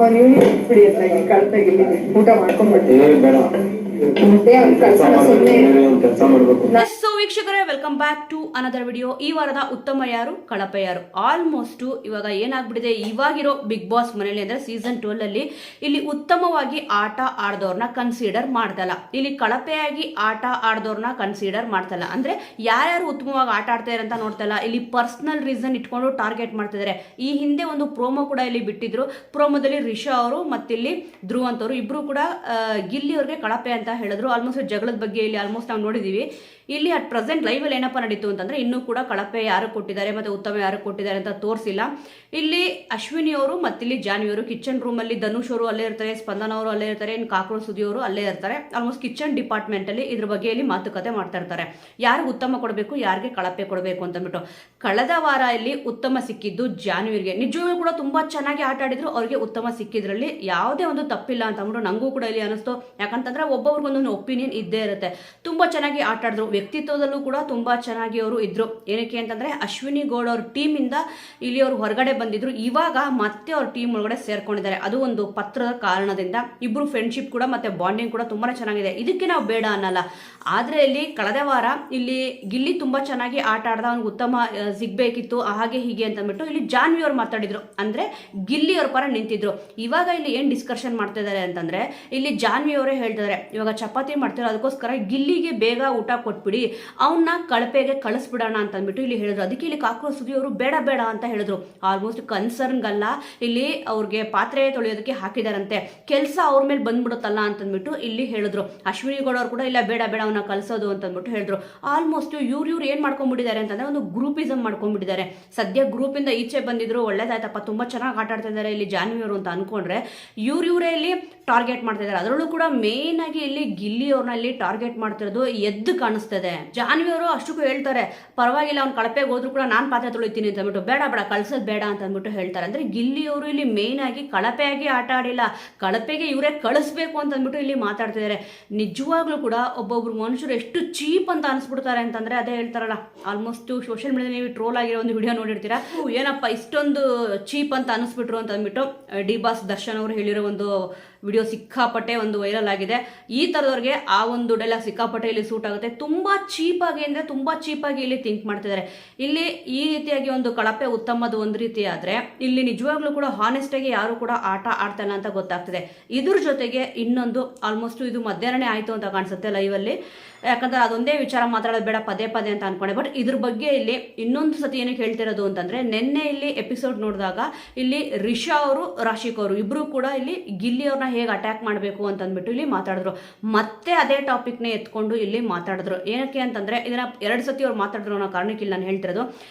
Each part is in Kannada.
ಬಿಡಿ ಅಂತ ಕಳಪೆಗೆ ಊಟ ಮಾಡ್ಕೊಂಡ್ಬಿಡ್ತೀವಿ ಸೊ ವೀಕ್ಷಕರೇ, welcome back to another video. ಈ ವಾರದ ಉತ್ತಮ ಯಾರು, ಕಳಪೆ ಯಾರು. ಆಲ್ಮೋಸ್ಟ್ ಇವಾಗ ಏನಾಗ್ಬಿಟ್ಟಿದೆ, ಇವಾಗಿರೋ ಬಿಗ್ ಬಾಸ್ ಮನೇಲಿ ಅಂದ್ರೆ ಸೀಸನ್ 12 ಅಲ್ಲಿ ಇಲ್ಲಿ ಉತ್ತಮವಾಗಿ ಆಟ ಆಡ್ದವ್ರನ್ನ ಕನ್ಸಿಡರ್ ಮಾಡ್ತಲ್ಲ, ಇಲ್ಲಿ ಕಳಪೆಯಾಗಿ ಆಟ ಆಡ್ದವ್ರನ್ನ ಕನ್ಸಿಡರ್ ಮಾಡ್ತಲ್ಲ. ಅಂದ್ರೆ ಯಾರ್ಯಾರು ಉತ್ತಮವಾಗಿ ಆಟ ಆಡ್ತಾರೆ ಅಂತ ನೋಡ್ತಲ್ಲ, ಇಲ್ಲಿ ಪರ್ಸನಲ್ ರೀಸನ್ ಇಟ್ಕೊಂಡು ಟಾರ್ಗೆಟ್ ಮಾಡ್ತಿದ್ದಾರೆ. ಈ ಹಿಂದೆ ಒಂದು ಪ್ರೋಮೋ ಕೂಡ ಇಲ್ಲಿ ಬಿಟ್ಟಿದ್ರು. ಪ್ರೋಮೋದಲ್ಲಿ ರಿಷಾ ಅವರು ಮತ್ತಿಲ್ಲಿ ಧ್ರುವ್ ಅಂತವ್ರು ಇಬ್ರು ಕೂಡ ಗಿಲ್ಲಿ ಅವ್ರಿಗೆ ಕಳಪೆ ಅಂತ ಹೇಳಿದ್ರು. ಆಲ್ಮೋಸ್ಟ್ ಜಗಳದ ಬಗ್ಗೆ ಇಲ್ಲಿ ಆಲ್ಮೋಸ್ಟ್ ನಾವು ನೋಡಿದೀವಿ. ಇಲ್ಲಿ ಅಟ್ ಪ್ರೆಸೆಂಟ್ ಲೈವ್ ಅಲ್ಲಿ ಏನಪ್ಪ ನಡೀತು ಅಂತಂದ್ರೆ, ಇನ್ನೂ ಕೂಡ ಕಳಪೆ ಯಾರು ಕೊಟ್ಟಿದ್ದಾರೆ ಮತ್ತೆ ಉತ್ತಮ ಯಾರು ಕೊಟ್ಟಿದ್ದಾರೆ ಅಂತ ತೋರಿಸಿಲ್ಲ. ಇಲ್ಲಿ ಅಶ್ವಿನಿ ಅವರು ಮತ್ತಿಲ್ಲಿ ಜಾನ್ವಿ ಅವರು ಕಿಚನ್ ರೂಮ್ ಅಲ್ಲಿ, ಧನುಷ್ ಅವರು ಅಲ್ಲೇ ಇರ್ತಾರೆ, ಸ್ಪಂದನ ಅವರು ಅಲ್ಲೇ ಇರ್ತಾರೆ, ಇನ್ನು ಕಾಕ್ರೋಚ್ ಸುದಿ ಅವರು ಅಲ್ಲೇ ಇರ್ತಾರೆ. ಆಲ್ಮೋಸ್ಟ್ ಕಿಚನ್ ಡಿಪಾರ್ಟ್ಮೆಂಟ್ ಅಲ್ಲಿ ಇದ್ರ ಬಗ್ಗೆ ಇಲ್ಲಿ ಮಾತುಕತೆ ಮಾಡ್ತಾ ಇರ್ತಾರೆ. ಯಾರಿಗೆ ಉತ್ತಮ ಕೊಡಬೇಕು, ಯಾರಿಗೆ ಕಳಪೆ ಕೊಡಬೇಕು ಅಂತಂದ್ಬಿಟ್ಟು. ಕಳೆದ ವಾರ ಇಲ್ಲಿ ಉತ್ತಮ ಸಿಕ್ಕಿದ್ದು ಜಾನ್ವಿಗೆ. ನಿಜವಾಗ್ಲೂ ಕೂಡ ತುಂಬಾ ಚೆನ್ನಾಗಿ ಆಟ ಆಡಿದ್ರು, ಅವ್ರಿಗೆ ಉತ್ತಮ ಸಿಕ್ಕಿದ್ರಲ್ಲಿ ಯಾವುದೇ ಒಂದು ತಪ್ಪಿಲ್ಲ ಅಂತ ಅಂದ್ಬಿಟ್ಟು ನಂಗೂ ಕೂಡ ಇಲ್ಲಿ ಅನಿಸ್ತು. ಯಾಕಂತಂದ್ರೆ ಒಬ್ಬೊಬ್ರಿಗೊಂದೊಂದು ಒಪಿನಿಯನ್ ಇದ್ದೇ ಇರುತ್ತೆ. ತುಂಬಾ ಚೆನ್ನಾಗಿ ಆಟ ಆಡಿದ್ರು, ವ್ಯಕ್ತಿತ್ವದಲ್ಲೂ ಕೂಡ ತುಂಬಾ ಚೆನ್ನಾಗಿ ಅವರು ಇದ್ರು. ಏನಕ್ಕೆ ಅಂತಂದ್ರೆ ಅಶ್ವಿನಿ ಗೌಡ ಅವ್ರ ಟೀಮ್ ಇಂದ ಇಲ್ಲಿ ಅವರು ಹೊರಗಡೆ ಬಂದಿದ್ರು, ಇವಾಗ ಮತ್ತೆ ಅವ್ರ ಟೀಮ್ ಒಳಗಡೆ ಸೇರ್ಕೊಂಡಿದ್ದಾರೆ. ಅದು ಒಂದು ಪತ್ರದ ಕಾರಣದಿಂದ. ಇಬ್ರು ಫ್ರೆಂಡ್ಶಿಪ್ ಕೂಡ ಮತ್ತೆ ಬಾಂಡಿಂಗ್ ಕೂಡ ತುಂಬಾನೇ ಚೆನ್ನಾಗಿದೆ. ಇದಕ್ಕೆ ನಾವು ಬೇಡ ಅನ್ನಲ್ಲ. ಆದ್ರೆ ಇಲ್ಲಿ ಕಳೆದ ವಾರ ಇಲ್ಲಿ ಗಿಲ್ಲಿ ತುಂಬಾ ಚೆನ್ನಾಗಿ ಆಟ ಆಡ್ದ, ಅವ್ನಿಗೆ ಉತ್ತಮ ಸಿಗ್ಬೇಕಿತ್ತು, ಹಾಗೆ ಹೀಗೆ ಅಂತ ಅಂದ್ಬಿಟ್ಟು ಇಲ್ಲಿ ಜಾನ್ವಿ ಅವ್ರು ಮಾತಾಡಿದ್ರು. ಅಂದ್ರೆ ಗಿಲ್ಲಿ ಅವ್ರ ಪರ ನಿಂತಿದ್ರು. ಇವಾಗ ಇಲ್ಲಿ ಏನ್ ಡಿಸ್ಕಷನ್ ಮಾಡ್ತಾ ಇದ್ದಾರೆ ಅಂತಂದ್ರೆ, ಇಲ್ಲಿ ಜಾನ್ವಿ ಅವರೇ ಹೇಳ್ತಿದ್ದಾರೆ, ಇವಾಗ ಚಪಾತಿ ಮಾಡ್ತಿರೋ ಅದಕ್ಕೋಸ್ಕರ ಗಿಲ್ಲಿಗೆ ಬೇಗ ಊಟ ಕೊಟ್ಬಿಡಿ, ಅವನ್ನ ಕಳಪೆಗೆ ಕಳಿಸ್ಬಿಡೋಣ ಅಂತ ಅಂದ್ಬಿಟ್ಟು ಇಲ್ಲಿ ಹೇಳಿದ್ರು. ಅದಕ್ಕೆ ಇಲ್ಲಿ ಕಾಕ್ರೋಚ್ ಸುದಿ ಅವರು ಬೇಡ ಬೇಡ ಅಂತ ಹೇಳಿದ್ರು. ಆಲ್ಮೋಸ್ಟ್ ಕನ್ಸರ್ನ್ಗಲ್ಲ, ಇಲ್ಲಿ ಅವ್ರಿಗೆ ಪಾತ್ರೆ ತೊಳೆಯೋದಕ್ಕೆ ಹಾಕಿದಾರಂತೆ, ಕೆಲಸ ಅವ್ರ ಮೇಲೆ ಬಂದ್ಬಿಡುತ್ತಲ್ಲ ಅಂತಂದ್ಬಿಟ್ಟು ಇಲ್ಲಿ ಹೇಳಿದ್ರು. ಅಶ್ವಿನಿ ಗೌಡ ಅವ್ರು ಕೂಡ ಇಲ್ಲ ಬೇಡ ಬೇಡ ಅವನ್ನ ಕಳ್ಸೋದು ಅಂತಂದ್ಬಿಟ್ಟು ಹೇಳಿದ್ರು. ಆಲ್ಮೋಸ್ಟ್ ಇವ್ರು ಏನ್ ಮಾಡ್ಕೊಂಡ್ಬಿಟ್ಟಿದ್ದಾರೆ ಅಂತಂದ್ರೆ, ಒಂದು ಗ್ರೂಪಿಸಮ್ ಮಾಡ್ಕೊಂಡ್ಬಿಟ್ಟಿದ್ದಾರೆ. ಸದ್ಯ ಗ್ರೂಪ್ ಇಂದ ಈಚೆ ಬಂದಿದ್ರು, ಒಳ್ಳೇದಾಯ್ತಪ್ಪ, ತುಂಬಾ ಚೆನ್ನಾಗಿ ಆಟ ಆಡ್ತಾ ಇದ್ದಾರೆ ಇಲ್ಲಿ ಜಾನ್ವಿ ಅವರು ಅಂತ ಅನ್ಕೊಂಡ್ರೆ, ಇವರೇ ಇಲ್ಲಿ ಟಾರ್ಗೆಟ್ ಮಾಡ್ತಾ ಇದ್ದಾರೆ. ಅದರಲ್ಲೂ ಕೂಡ ಮೇನ್ ಆಗಿ ಇಲ್ಲಿ ಗಿಲ್ಲಿ ಅವ್ರನ್ನ ಇಲ್ಲಿ ಟಾರ್ಗೆಟ್ ಮಾಡ್ತಿರೋದು ಎದ್ದು ಕಾಣಿಸ್ತದೆ. ಜಾನ್ವಿ ಅವರು ಅಷ್ಟಕ್ಕೂ ಹೇಳ್ತಾರೆ, ಪರವಾಗಿಲ್ಲ ಅವ್ನು ಕಳಪೆಗೆ ಹೋದ್ರು ಕೂಡ ನಾನ್ ಪಾತ್ರೆ ತೊಳಿತೀನಿ ಅಂತ ಅಂದ್ಬಿಟ್ಟು, ಬೇಡ ಬೇಡ ಕಳ್ಸೋದ್ ಬೇಡ ಅಂತ ಅಂದ್ಬಿಟ್ಟು ಹೇಳ್ತಾರೆ. ಅಂದ್ರೆ ಗಿಲ್ಲಿ ಅವರು ಇಲ್ಲಿ ಮೇನ್ ಆಗಿ ಕಳಪೆಯಾಗಿ ಆಟ ಆಡಿಲ್ಲ, ಕಳಪೆಗೆ ಇವರೇ ಕಳಿಸ್ಬೇಕು ಅಂತ ಅಂದ್ಬಿಟ್ಟು ಇಲ್ಲಿ ಮಾತಾಡ್ತಿದ್ದಾರೆ. ನಿಜವಾಗ್ಲೂ ಕೂಡ ಒಬ್ಬೊಬ್ರು ಮನುಷ್ಯರು ಎಷ್ಟು ಚೀಪ್ ಅಂತ ಅನ್ಸ್ಬಿಡ್ತಾರೆ ಅಂತಂದ್ರೆ, ಅದೇ ಹೇಳ್ತಾರಲ್ಲ, ಆಲ್ಮೋಸ್ಟ್ ಸೋಷಿಯಲ್ ಮೀಡಿಯಾ ನೀವು ಟ್ರೋಲ್ ಆಗಿರೋ ಒಂದು ವಿಡಿಯೋ ನೋಡಿರ್ತೀರಾ, ಏನಪ್ಪ ಇಷ್ಟೊಂದು ಚೀಪ್ ಅಂತ ಅನಿಸ್ಬಿಟ್ರು ಅಂತ ಅಂದ್ಬಿಟ್ಟು ಡಿ ಬಾಸ್ ದರ್ಶನ್ ಅವರು ಹೇಳಿರೋ ಒಂದು ವಿಡಿಯೋ ಸಿಕ್ಕಾಪಟ್ಟೆ ಒಂದು ವೈರಲ್ ಆಗಿದೆ. ಈ ತರದವ್ರಿಗೆ ಆ ಒಂದು ಡೈಲಾಗ್ ಸಿಕ್ಕಾಪಟ್ಟೆ ಇಲ್ಲಿ ಸೂಟ್ ಆಗುತ್ತೆ. ತುಂಬಾ ಚೀಪಾಗಿ ಅಂದ್ರೆ ತುಂಬಾ ಚೀಪಾಗಿ ಇಲ್ಲಿ ಥಿಂಕ್ ಮಾಡ್ತಿದ್ದಾರೆ. ಇಲ್ಲಿ ಈ ರೀತಿಯಾಗಿ ಒಂದು ಕಳಪೆ ಉತ್ತಮದ ಒಂದು ರೀತಿ ಆದ್ರೆ, ಇಲ್ಲಿ ನಿಜವಾಗ್ಲೂ ಕೂಡ ಹಾನೆಸ್ಟ್ ಆಗಿ ಯಾರು ಕೂಡ ಆಟ ಆಡ್ತಾ ಇಲ್ಲ ಅಂತ ಗೊತ್ತಾಗ್ತದೆ. ಇದ್ರ ಜೊತೆಗೆ ಇನ್ನೊಂದು, ಆಲ್ಮೋಸ್ಟ್ ಇದು ಮಧ್ಯಾಹ್ನನೇ ಆಯ್ತು ಅಂತ ಕಾಣಿಸುತ್ತೆ ಲೈವ್ ಅಲ್ಲಿ, ಯಾಕಂದ್ರೆ ಅದೊಂದೇ ವಿಚಾರ ಮಾತಾಡೋದು ಬೇಡ ಪದೇ ಪದೇ ಅಂತ ಅನ್ಕೊಂಡೆ. ಬಟ್ ಇದ್ರ ಬಗ್ಗೆ ಇಲ್ಲಿ ಇನ್ನೊಂದು ಸತಿ ಏನಕ್ಕೆ ಹೇಳ್ತಿರೋದು ಅಂತಂದ್ರೆ, ನಿನ್ನೆ ಇಲ್ಲಿ ಎಪಿಸೋಡ್ ನೋಡಿದಾಗ ಇಲ್ಲಿ ರಿಷಾ ಅವರು ರಾಶಿಕ್ ಅವರು ಇಬ್ರು ಕೂಡ ಇಲ್ಲಿ ಗಿಲ್ಲಿ ಅವ್ರನ್ನ ಹೇಗೆ ಅಟ್ಯಾಕ್ ಮಾಡಬೇಕು ಅಂತ ಅಂದ್ಬಿಟ್ಟು ಇಲ್ಲಿ ಮಾತಾಡಿದ್ರು. ಮತ್ತೆ ಅದೇ ಟಾಪಿಕ್ನೇ ಎತ್ಕೊಂಡು ಇಲ್ಲಿ ಮಾತಾಡಿದ್ರು. ಏನಕ್ಕೆ ಅಂತಂದ್ರೆ, ಇದನ್ನ 2 ಸತಿ ಅವ್ರು ಮಾತಾಡಿದ್ರು ಅನ್ನೋ ಕಾರಣಕ್ಕೆ ಇಲ್ಲಿ ನಾನು ಹೇಳ್ತಿರೋದು,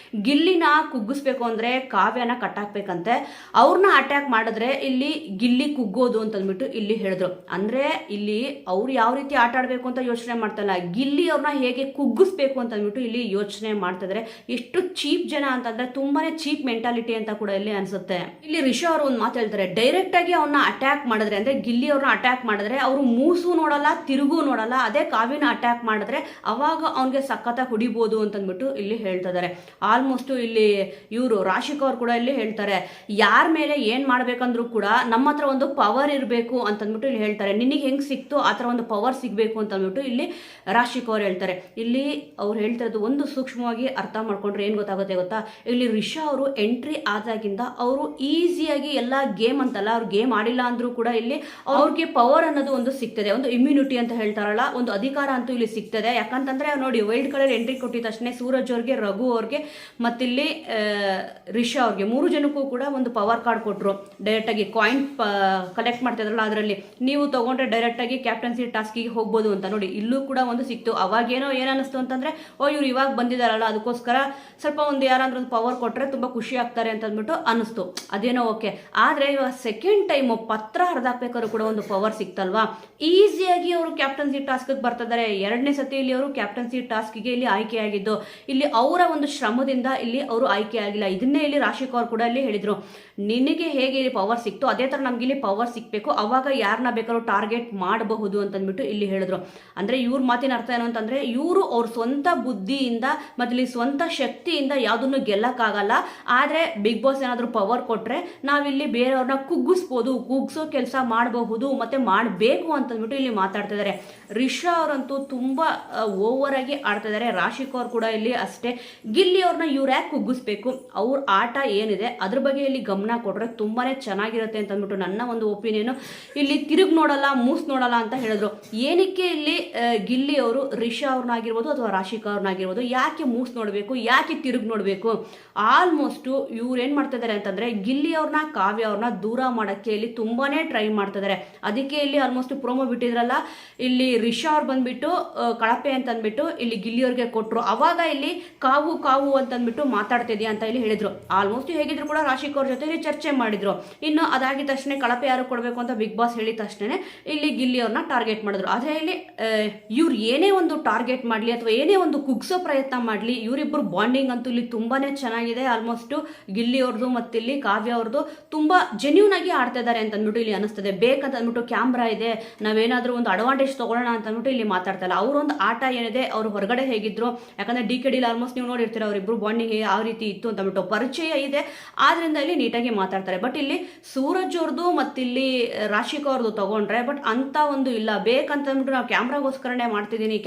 ಗಿಲ್ಲಿನ ಕುಗ್ಗಿಸ್ಬೇಕು ಅಂದ್ರೆ ಕಾವ್ಯನ ಕಟ್ಟಾಕ್ಬೇಕಂತೆ, ಅವ್ರನ್ನ ಅಟ್ಯಾಕ್ ಮಾಡಿದ್ರೆ ಇಲ್ಲಿ ಗಿಲ್ಲಿ ಕುಗ್ಗೋದು ಅಂತ ಅಂದ್ಬಿಟ್ಟು ಇಲ್ಲಿ ಹೇಳಿದ್ರು. ಅಂದ್ರೆ ಇಲ್ಲಿ ಅವ್ರು ಯಾವ ರೀತಿ ಆಟ ಆಡ್ಬೇಕು ಅಂತ ಯೋಚನೆ ಮಾಡ್ತಲ್ಲ, ಗಿಲ್ಲಿ ಅವ್ರನ್ನ ಹೇಗೆ ಕುಗ್ಗಿಸ್ಬೇಕು ಅಂತ ಅಂದ್ಬಿಟ್ಟು ಇಲ್ಲಿ ಯೋಚನೆ ಮಾಡ್ತಿದ್ರೆ. ಎಷ್ಟು ಚೀಪ್ ಜನ ಅಂತಂದ್ರೆ, ತುಂಬಾನೇ ಚೀಪ್ ಮೆಂಟಾಲಿಟಿ ಅಂತ ಕೂಡ ಇಲ್ಲಿ ಅನ್ಸುತ್ತೆ. ಇಲ್ಲಿ ರಿಷಾ ಅವರು ಒಂದು ಮಾತು ಹೇಳ್ತಾರೆ, ಡೈರೆಕ್ಟ್ ಆಗಿ ಅವ್ರನ್ನ ಅಟ್ಯಾಕ್ ಮಾಡಿದ್ರೆ, ಅಂದ್ರೆ ಗಿಲ್ಲಿ ಅವ್ರನ್ನ ಅಟ್ಯಾಕ್ ಮಾಡಿದ್ರೆ ಅವರು ಮೂಸು ನೋಡಲ್ಲ, ತಿರುಗು ನೋಡಲ್ಲ. ಅದೇ ಕಾವ್ಯನ ಅಟ್ಯಾಕ್ ಮಾಡಿದ್ರೆ ಅವಾಗ ಅವ್ನಿಗೆ ಸಖತ್ತಾಗಿ ಹೊಡಿಬಹುದು ಅಂತಂದ್ಬಿಟ್ಟು ಇಲ್ಲಿ ಹೇಳ್ತಿದ್ದಾರೆ. ಆಲ್ಮೋಸ್ಟ್ ಇಲ್ಲಿ ಇವರು ರಾಶಿಕ್ ಅವ್ರು ಕೂಡ ಇಲ್ಲಿ ಹೇಳ್ತಾರೆ, ಯಾರ ಮೇಲೆ ಏನ್ ಮಾಡ್ಬೇಕಂದ್ರೂ ಕೂಡ ನಮ್ಮ ಹತ್ರ ಒಂದು ಪವರ್ ಇರಬೇಕು ಅಂತಂದ್ಬಿಟ್ಟು ಇಲ್ಲಿ ಹೇಳ್ತಾರೆ. ನಿನಗೆ ಹೆಂಗ್ ಸಿಕ್ತು ಆ ಥರ ಒಂದು ಪವರ್ ಸಿಗ್ಬೇಕು ಅಂತ ಅಂದ್ಬಿಟ್ಟು ಇಲ್ಲಿ ರಾಶಿಕ್ ಅವ್ರು ಹೇಳ್ತಾರೆ. ಇಲ್ಲಿ ಅವ್ರು ಹೇಳ್ತಿರೋದು ಒಂದು ಸೂಕ್ಷ್ಮವಾಗಿ ಅರ್ಥ ಮಾಡ್ಕೊಂಡ್ರೆ ಏನ್ ಗೊತ್ತಾಗುತ್ತೆ ಗೊತ್ತಾ, ಇಲ್ಲಿ ರಿಷಾ ಅವರು ಎಂಟ್ರಿ ಆದಾಗಿಂದ ಅವರು ಈಸಿಯಾಗಿ ಎಲ್ಲ ಗೇಮ್ ಅಂತಲ್ಲ, ಅವ್ರು ಗೇಮ್ ಆಡಿಲ್ಲ ಅಂದ್ರೂ ಕೂಡ ಇಲ್ಲಿ ಅವ್ರಿಗೆ ಪವರ್ ಅನ್ನೋದು ಒಂದು ಸಿಗ್ತದೆ, ಒಂದು ಇಮ್ಯುನಿಟಿ ಅಂತ ಹೇಳ್ತಾರಲ್ಲ, ಒಂದು ಅಧಿಕಾರ ಅಂತೂ ಇಲ್ಲಿ ಸಿಗ್ತದೆ. ಯಾಕಂತಂದ್ರೆ ನೋಡಿ, ವೈಲ್ಡ್ ಕಾರ್ಡ್ ಎಂಟ್ರಿ ಕೊಟ್ಟಿದ ತಕ್ಷಣ ಸೂರಜ್ ಅವ್ರಿಗೆ, ರಘು ಅವ್ರಿಗೆ ಮತ್ತಿಲ್ಲಿ ರಿಷಾ ಅವ್ರಿಗೆ 3 ಜನಕ್ಕೂ ಕೂಡ ಒಂದು ಪವರ್ ಕಾರ್ಡ್ ಕೊಟ್ಟರು. ಡೈರೆಕ್ಟ್ ಆಗಿ ಕಾಯಿನ್ ಕಲೆಕ್ಟ್ ಮಾಡ್ತಿದ್ರಲ್ಲ, ಅದರಲ್ಲಿ ನೀವು ತಗೊಂಡ್ರೆ ಡೈರೆಕ್ಟ್ ಆಗಿ ಕ್ಯಾಪ್ಟನ್ಸಿ ಟಾಸ್ಕಿಗೆ ಹೋಗ್ಬೋದು ಅಂತ. ನೋಡಿ ಇಲ್ಲೂ ಕೂಡ ಒಂದು ಸಿಕ್ತು. ಅವಾಗೇನೋ ಏನಿಸ್ತು ಅಂತಂದ್ರೆ, ಇವ್ರು ಇವಾಗ ಬಂದಿದಾರಲ್ಲ ಅದಕ್ಕೋಸ್ಕರ ಸ್ವಲ್ಪ ಒಂದು ಯಾರಾದ್ರೂ ಒಂದು ಪವರ್ ಕೊಟ್ರೆ ತುಂಬಾ ಖುಷಿ ಆಗ್ತಾರೆ ಅಂತ ಅಂದ್ಬಿಟ್ಟು ಅನಿಸ್ತು. ಅದೇನೋ ಓಕೆ. ಆದ್ರೆ ಇವಾಗ ಸೆಕೆಂಡ್ ಟೈಮ್ ಪತ್ರ ಹರಿದಾಕ್ಬೇಕಾದ್ರು ಕೂಡ ಒಂದು ಪವರ್ ಸಿಕ್ತಲ್ವಾ, ಈಸಿಯಾಗಿ ಅವರು ಕ್ಯಾಪ್ಟನ್ಸಿ ಟಾಸ್ಕ್ ಬರ್ತಿದ್ದಾರೆ. 2ನೇ ಸತಿ ಇಲ್ಲಿ ಅವರು ಅವರು ಕ್ಯಾಪ್ಟನ್ಸಿ ಟಾಸ್ಕ್ಗೆ ಇಲ್ಲಿ ಆಯ್ಕೆಯಾಗಿದ್ದು. ಇಲ್ಲಿ ಅವರ ಒಂದು ಶ್ರಮದಿಂದ ಇಲ್ಲಿ ಅವರು ಆಯ್ಕೆ ಆಗಿಲ್ಲ. ಇದನ್ನೇ ಇಲ್ಲಿ ರಾಶಿ ಕೌರ್ ಕೂಡ ಇಲ್ಲಿ ಹೇಳಿದ್ರು, ನಿನಗೆ ಹೇಗೆ ಇಲ್ಲಿ ಪವರ್ ಸಿಕ್ತು ಅದೇ ತರ ನಮ್ಗೆ ಇಲ್ಲಿ ಪವರ್ ಸಿಕ್ಬೇಕು, ಅವಾಗ ಯಾರನ್ನ ಬೇಕಾದ್ರೂ ಟಾರ್ಗೆಟ್ ಮಾಡಬಹುದು ಅಂತಂದ್ಬಿಟ್ಟು ಇಲ್ಲಿ ಹೇಳಿದ್ರು. ಅಂದ್ರೆ ಇವ್ರ ಮಾತಿನ ಅರ್ಥ ಏನು ಅಂತಂದ್ರೆ, ಇವರು ಅವ್ರ ಸ್ವಂತ ಬುದ್ಧಿಯಿಂದ ಮತ್ತೆ ಇಲ್ಲಿ ಸ್ವಂತ ಶಕ್ತಿಯಿಂದ ಯಾವ್ದನ್ನು ಗೆಲ್ಲಕ್ಕಾಗಲ್ಲ. ಆದ್ರೆ ಬಿಗ್ ಬಾಸ್ ಏನಾದ್ರು ಪವರ್ ಕೊಟ್ರೆ ನಾವಿಲ್ಲಿ ಬೇರೆಯವ್ರನ್ನ ಕುಗ್ಗಿಸೋ ಕೆಲಸ ಮಾಡಬಹುದು ಮತ್ತೆ ಮಾಡಬೇಕು ಅಂತಂದ್ಬಿಟ್ಟು ಇಲ್ಲಿ ಮಾತಾಡ್ತಾ ಇದಾರೆ. ರಿಷಾ ಅವರಂತೂ ತುಂಬಾ ಓವರ್ ಆಗಿ ಆಡ್ತಾ ಇದಾರೆ. ರಾಶಿ ಕೌರ್ ಕೂಡ ಇಲ್ಲಿ ಅಷ್ಟೇ. ಗಿಲ್ಲಿ ಅವ್ರನ್ನ ಇವ್ರು ಯಾಕೆ ಕುಗ್ಗಿಸ್ಬೇಕು, ಅವ್ರ ಆಟ ಏನಿದೆ ಅದ್ರ ಬಗ್ಗೆ ಇಲ್ಲಿ ಗಮನ ಕೊಟ್ರೆ ತುಂಬಾನೇ ಚೆನ್ನಾಗಿರುತ್ತೆ ಅಂತ ಅಂದ್ಬಿಟ್ಟು ನನ್ನ ಒಂದು ಒಪಿನಿಯನ್. ಇಲ್ಲಿ ತಿರುಗಿ ನೋಡಲ್ಲ ಮೂಸ್ ನೋಡಲ್ಲ ಅಂತ ಹೇಳಿದ್ರು. ಏನಕ್ಕೆ ಇಲ್ಲಿ ಗಿಲ್ಲಿ ಅವರು ರಿಷಾ ಅವ್ರನ್ನಾಗಿರ್ಬೋದು ಅಥವಾ ರಾಶಿ ಕೌರ್ನಾಗಿರ್ಬೋದು ಯಾಕೆ ಮೂಸ್ ನೋಡಬೇಕು, ಯಾಕೆ ತಿರುಗಿ ನೋಡಬೇಕು? ಆಲ್ಮೋಸ್ಟ್ ಇವ್ರು ಏನ್ ಮಾಡ್ತಾ ಇದಾರೆ ಅಂತಂದ್ರೆ, ಗಿಲ್ಲಿ ಅವ್ರನ್ನ ಕಾವ್ಯ ಅವ್ರನ್ನ ದೂರ ಮಾಡಕ್ಕೆ ಇಲ್ಲಿ ತುಂಬಾನೇ ಟ್ರೈ ಮಾಡ್ತಾ ಇದಾರೆ. ಅದಕ್ಕೆ ಇಲ್ಲಿ ಆಲ್ಮೋಸ್ಟ್ ಪ್ರೋಮೋ ಬಿಟ್ಟಿದ್ರಲ್ಲ, ಇಲ್ಲಿ ರಿಷಾ ಅವ್ರು ಬಂದ್ಬಿಟ್ಟು ಕಳಪೆ ಅಂತ ಅಂದ್ಬಿಟ್ಟು ಇಲ್ಲಿ ಗಿಲ್ಲಿಯವ್ರಿಗೆ ಕೊಟ್ರು. ಅವಾಗ ಇಲ್ಲಿ ಕಾವು ಅಂತಂದ್ಬಿಟ್ಟು ಮಾತಾಡ್ತಿದ್ಯಾ ಅಂತ ಇಲ್ಲಿ ಹೇಳಿದ್ರು. ಆಲ್ಮೋಸ್ಟ್ ಹೇಗಿದ್ರು ಕೂಡ ರಾಶಿ ಕೌರ್ ಜೊತೆ ಇಲ್ಲಿ ಚರ್ಚೆ ಮಾಡಿದ್ರು. ಇನ್ನು ಅದಾಗಿದ ತಕ್ಷಣ ಕಳಪೆ ಯಾರು ಕೊಡಬೇಕು ಅಂತ ಬಿಗ್ ಬಾಸ್ ಹೇಳಿದ ತಕ್ಷಣ ಇಲ್ಲಿ ಗಿಲ್ಲಿ ಅವ್ರನ್ನ ಟಾರ್ಗೆಟ್ ಮಾಡಿದ್ರು. ಆದ್ರೆ ಇಲ್ಲಿ ಇವ್ರು ಏನೇ ಒಂದು ಟಾರ್ಗೆಟ್ ಮಾಡ್ಲಿ ಅಥವಾ ಏನೇ ಒಂದು ಕುಗ್ಸೋ ಪ್ರಯತ್ನ ಮಾಡ್ಲಿ, ಇವರಿಬ್ಬರು ಬಾಂಡಿಂಗ್ ಅಂತೂ ಇಲ್ಲಿ ತುಂಬಾನೇ ಚೆನ್ನಾಗಿದೆ. ಆಲ್ಮೋಸ್ಟ್ ಗಿಲ್ಲಿ ಅವ್ರದ್ದು ಮತ್ತೆ ಇಲ್ಲಿ ಕಾವ್ಯ ಅವ್ರದ್ದು ತುಂಬಾ ಜೆನ್ಯೂನ್ ಆಗಿ ಆಡ್ತಾ ಇದಾರೆ ಅಂತ ಅಂದ್ಬಿಟ್ಟು ಇಲ್ಲಿ ಅನಿಸ್ತದೆ. ಬೇಕಂತ ಅಂದ್ಬಿಟ್ಟು ಕ್ಯಾಮ್ರಾ ಇದೆ, ನಾವೇನಾದ್ರೂ ಒಂದು ಅಡ್ವಾಂಟೇಜ್ ತಗೊಳ್ಳೋಣ ಅಂತ ಅಂದ್ಬಿಟ್ಟು ಇಲ್ಲಿ ಮಾತಾಡ್ತಾ ಇಲ್ಲ. ಅವ್ರೊಂದು ಆಟ ಏನಿದೆ, ಅವ್ರು ಹೊರಗಡೆ ಹೇಗಿದ್ರು, ಯಾಕಂದ್ರೆ ಡಿ ಆಲ್ಮೋಸ್ಟ್ ನೀವು ನೋಡಿರ್ತೀರ ಅವರಿಬ್ರು ಬಾಂಡಿಂಗ್ ಯಾವ ರೀತಿ ಇತ್ತು ಅಂತ ಅಂದ್ಬಿಟ್ಟು ಪರಿಚಯ ಇದೆ, ಆದ್ರಿಂದ ಇಲ್ಲಿ ನೀಟಾಗಿ ಮಾತಾಡ್ತಾರೆ. ಬಟ್ ಇಲ್ಲಿ ಸೂರಜ್ ಅವ್ರದ್ದು ಮತ್ತಿಲ್ಲಿ ರಾಶಿ ಕೌರ್ದು ತಗೊಂಡ್ರೆ ಬಟ್ ಅಂತ ಒಂದು ಇಲ್ಲ. ಬೇಕಂತ ಅಂದ್ಬಿಟ್ಟು ನಾವು ಕ್ಯಾಮ್ರಾಗೋಸ್ಕರನೇ ಮಾಡ್ತಿದ್ದೀನಿ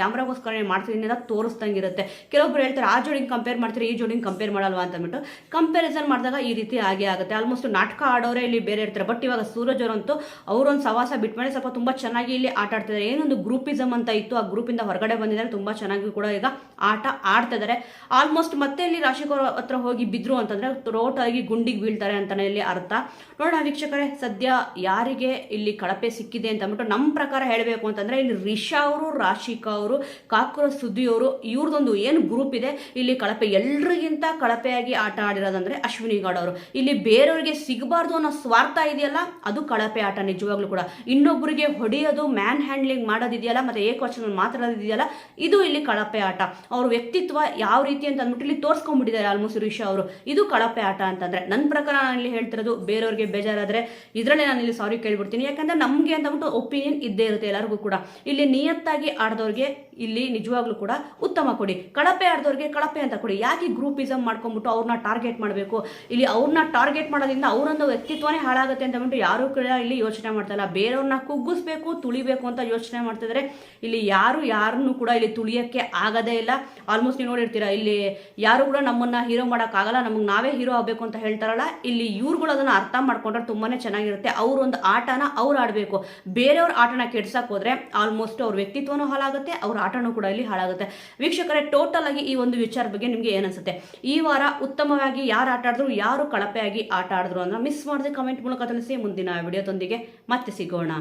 ಅಂತ ತೋರಿಸ್ದಂಗಿರುತ್ತೆ. ಕೆಲವೊಬ್ರು ಹೇಳ್ತಾರೆ ಆ ಜೋಡಿಂಗ್ ಕಂಪೇರ್ ಮಾಡ್ತೀರಿ, ಈ ಜೋಡಿಂಗ್ ಕಂಪೇರ್ ಮಾಡಲ್ವಾ ಅಂತ ಅಂದ್ಬಿಟ್ಟು ಕಂಪ್ಯಾರಿಸನ್ ಮಾಡಿದಾಗ ಈ ರೀತಿ ಆಗೇ ಆಗುತ್ತೆ. ಆಲ್ಮೋಸ್ಟ್ ನಾಟಕ ಆಡೋರೆ ಇಲ್ಲಿ ಬೇರೆ ಇರ್ತಾರೆ. ಬಟ್ ಇವಾಗ ಸೂರಜ್ ಅವರಂತೂ ಅವರೊಂದು ಸವಾಸ ಬಿಟ್ಮೇಲೆ ಸ್ವಲ್ಪ ತುಂಬಾ ಚೆನ್ನಾಗಿ ಇಲ್ಲಿ ಆಟ ಆಡ್ತಿದ್ದಾರೆ. ಏನೊಂದು ಗ್ರೂಪಿಸಮ್ ಅಂತ ಇತ್ತು, ಆ ಗ್ರೂಪಿಂದ ಹೊರಗಡೆ ಬಂದಿದ್ದಾರೆ. ತುಂಬಾ ಚೆನ್ನಾಗಿ ಕೂಡ ಈಗ ಆಟ ಆಡ್ತಾ ಇದ್ದಾರೆ. ಆಲ್ಮೋಸ್ಟ್ ಮತ್ತೆ ಇಲ್ಲಿ ರಾಶಿ ಕೌರ್ ಹತ್ರ ಹೋಗಿ ಬಿದ್ರು ಅಂತಂದ್ರೆ ಟೋಟಲ್ ಗುಂಡಿಗೆ ಬೀಳ್ತಾರೆ ಅಂತಾನೆ ಇಲ್ಲಿ ಅರ್ಥ. ನೋಡೋಣ ವೀಕ್ಷಕರೇ, ಸದ್ಯ ಯಾರಿಗೆ ಇಲ್ಲಿ ಕಳಪೆ ಸಿಕ್ಕಿದೆ ಅಂತ ಅಂದ್ಬಿಟ್ಟು ನಮ್ಮ ಪ್ರಕಾರ ಹೇಳಬೇಕು ಅಂತಂದ್ರೆ, ಇಲ್ಲಿ ರಿಷಾ ಅವರು, ರಾಶಿಕಾ ಅವರು, ಕಾಕ್ರೋಚ್ ಸುದ್ದಿ ಅವರು, ಇವ್ರದೊಂದು ಏನು ಗ್ರೂಪ್ ಇದೆ ಇಲ್ಲಿ ಕಳಪೆ, ಎಲ್ರಿಗಿಂತ ಕಳಪೆಯಾಗಿ ಆಟ ಆಡಿರೋದಂದ್ರೆ ಅಶ್ವಿನಿ ಗೌಡ ಅವರು. ಇಲ್ಲಿ ಬೇರೆಯವ್ರಿಗೆ ಸಿಗಬಾರ್ದು ಅನ್ನೋ ಸ್ವಾರ್ಥ ಇದೆಯಲ್ಲ, ಅದು ಕಳಪೆ ಆಟ ನಿಜವಾಗ್ಲೂ ಕೂಡ. ಇನ್ನೊಬ್ಬರಿಗೆ ಹೊಡೆಯೋದು, ಮ್ಯಾನ್ ಹ್ಯಾಂಡ್ಲಿಂಗ್ ಮಾಡೋದಿದೆಯಲ್ಲ, ಮತ್ತೆ ಏಕವಚನ ಮಾತಾಡೋದಿದೆಯಲ್ಲ, ಇದು ಇಲ್ಲಿ ಕಳಪೆ ಆಟ. ಅವ್ರ ವ್ಯಕ್ತಿತ್ವ ಯಾವ ರೀತಿ ಅಂತ ಅಂದ್ಬಿಟ್ಟು ಇಲ್ಲಿ ತೋರಿಸ್ಕೊಂಡ್ಬಿಟ್ಟಿದ್ದಾರೆ ಆಲ್ಮೋಸ್ಟ್ ರಿಷಾ ಅವರು. ಇದು ಕಳಪೆ ಆಟ ಅಂತಂದ್ರೆ ನನ್ನ ಪ್ರಕಾರ ನಾನು ಇಲ್ಲಿ ಹೇಳ್ತಿರೋದು. ಬೇರೆಯವ್ರಿಗೆ ಬೇಜಾರಾದ್ರೆ ಇದರಲ್ಲೇ ನಾನು ಇಲ್ಲಿ ಸಾರಿ ಕೇಳ್ಬಿಡ್ತೀನಿ. ಯಾಕಂದ್ರೆ ನಮ್ಗೆ ಅಂತಂದ್ಬಿಟ್ಟು ಒಪಿನಿಯನ್ ಇದ್ದೇ ಇರುತ್ತೆ ಎಲ್ಲರಿಗೂ ಕೂಡ. ಇಲ್ಲಿ ನಿಯತ್ತಾಗಿ ಆಡ್ದವ್ರಿಗೆ ಇಲ್ಲಿ ನಿಜವಾಗ್ಲೂ ಕೂಡ ಉತ್ತಮ ಕೊಡಿ, ಕಳಪೆ ಆಡ್ದವ್ರಿಗೆ ಕಳಪೆ ಅಂತ ಕೊಡಿ. ಯಾಕೆ ಗ್ರೂಪಿಸಮ್ ಮಾಡ್ಕೊಂಡ್ಬಿಟ್ಟು ಅವ್ರನ್ನ ಟಾರ್ಗೆಟ್ ಮಾಡಬೇಕು? ಇಲ್ಲಿ ಅವ್ರನ್ನ ಟಾರ್ಗೆಟ್ ಮಾಡೋದ್ರಿಂದ ಅವರೊಂದು ವ್ಯಕ್ತಿತ್ವನೇ ಹಾಳಾಗುತ್ತೆ ಅಂತ ಅಂದ್ಬಿಟ್ಟು ಯಾರು ಕೂಡ ಇಲ್ಲಿ ಯೋಚನೆ ಮಾಡ್ತಾ ಇಲ್ಲ. ಬೇರೆಯವ್ರನ್ನ ಕುಗ್ಗಿಸ್ಬೇಕು, ತುಳಿಬೇಕು ಅಂತ ಯೋಚನೆ ಮಾಡ್ತಿದ್ರೆ ಇಲ್ಲಿ ಯಾರನ್ನು ಕೂಡ ಇಲ್ಲಿ ತುಳಿಯಕ್ಕೆ ಆಗದೇ ಇಲ್ಲ. ಆಲ್ಮೋಸ್ಟ್ ನೀವು ನೋಡಿರ್ತೀರಾ, ಇಲ್ಲಿ ಯಾರು ಕೂಡ ನಮ್ಮನ್ನ ಹೀರೋ ಮಾಡೋಕ್ಕಾಗಲ್ಲ, ನಮಗೆ ನಾವೇ ಹೀರೋ ಆಗಬೇಕು ಅಂತ ಹೇಳ್ತಾರಲ್ಲ, ಇಲ್ಲಿ ಇವ್ರುಗಳು ಅದನ್ನ ಅರ್ಥ ಮಾಡ್ಕೊಂಡ್ರೆ ತುಂಬಾನೇ ಚೆನ್ನಾಗಿರುತ್ತೆ. ಅವ್ರೊಂದು ಆಟನ ಅವ್ರು ಆಡಬೇಕು. ಬೇರೆಯವ್ರ ಆಟನ ಕೆಡ್ಸಕ್ ಹೋದ್ರೆ ಆಲ್ಮೋಸ್ಟ್ ಅವ್ರ ವ್ಯಕ್ತಿತ್ವನೂ ಹಾಳಾಗುತ್ತೆ, ಅವ್ರ ಆಟನೂ ಕೂಡ ಇಲ್ಲಿ ಹಾಳಾಗುತ್ತೆ. ವೀಕ್ಷಕರೇ, ಟೋಟಲ್ ಆಗಿ ಈ ಒಂದು ವಿಚಾರ ಬಗ್ಗೆ ನಿಮ್ಗೆ ಏನನ್ಸುತ್ತೆ? ಈ ವಾರ ಉತ್ತಮವಾಗಿ ಯಾರು ಆಟ ಆಡಿದ್ರು, ಯಾರು ಕಳಪೆಯಾಗಿ ಆಟ ಆಡಿದ್ರು ಅಂತ ಮಿಸ್ ಮಾಡದೆ ಕಮೆಂಟ್ ಮೂಲಕ ತಿಳಿಸಿ. ಮುಂದಿನ ವಿಡಿಯೋದೊಂದಿಗೆ ಮತ್ತೆ ಸಿಗೋಣ.